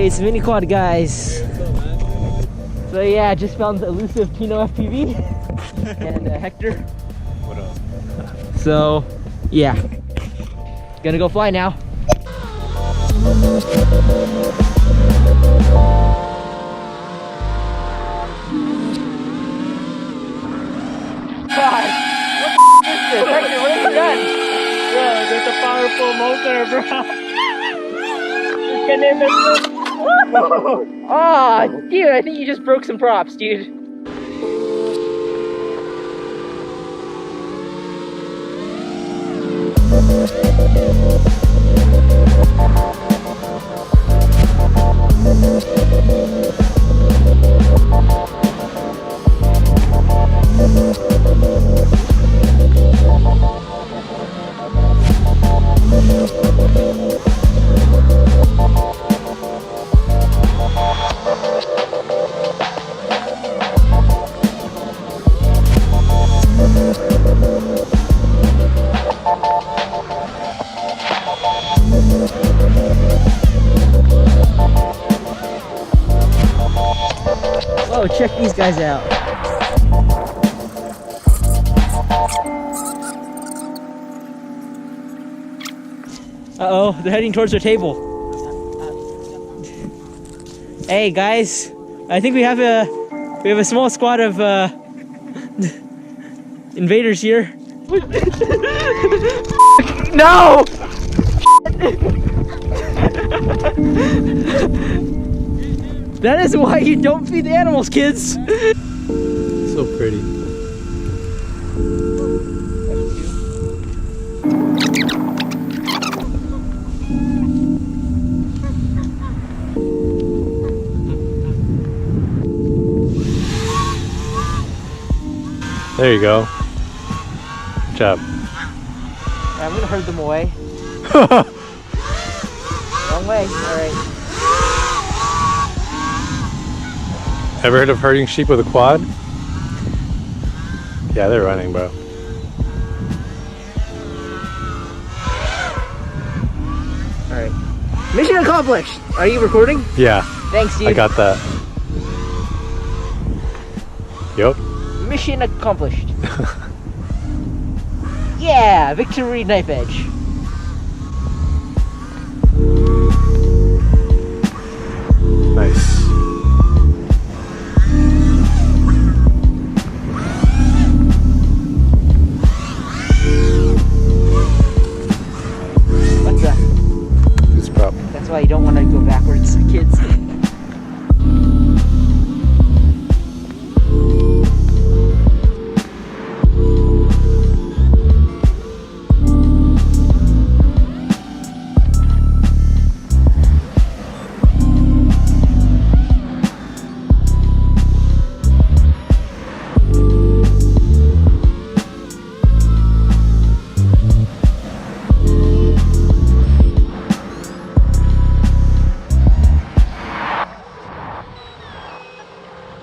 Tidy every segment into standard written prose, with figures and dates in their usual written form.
Nice mini quad, guys. So yeah, just found the elusive Teeno FPV and Hector. What up? So yeah, gonna go fly now. God, what the is this? Hector, what have you done? Bro, there's a powerful motor, bro. Can name it. Oh, dude, I think you just broke some props, dude. Oh, check these guys out. Uh-oh, they're heading towards their table. Hey guys, I think we have a small squad of invaders here. No! That is why you don't feed the animals, kids. So pretty. There you go. Good job. I'm gonna herd them away. Wrong way. All right. Ever heard of herding sheep with a quad? Yeah, they're running, bro. All right. Mission accomplished. Are you recording? Yeah. Thanks, dude. I got that. Yup. Mission accomplished. Yeah, victory knife edge. Nice. What's that? Goose prop. That's why you don't want to go backwards, kids.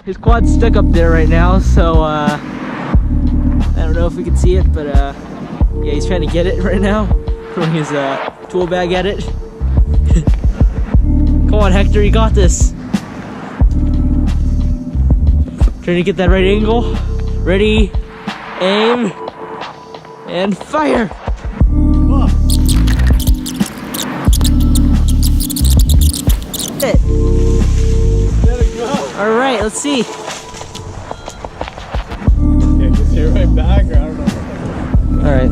His quad's stuck up there right now, so I don't know if we can see it, but yeah, he's trying to get it right now, throwing his tool bag at it. Come on, Hector, you got this. Trying to get that right angle. Ready, aim, and fire. It. All right, let's see. Yeah, just hit right back, or I don't know. All right.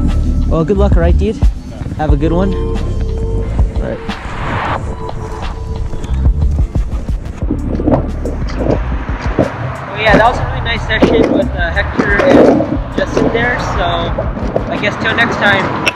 Well, good luck, all right, dude? Have a good one. All right. Well, yeah, that was a really nice session with Hector and Justin there. So I guess till next time.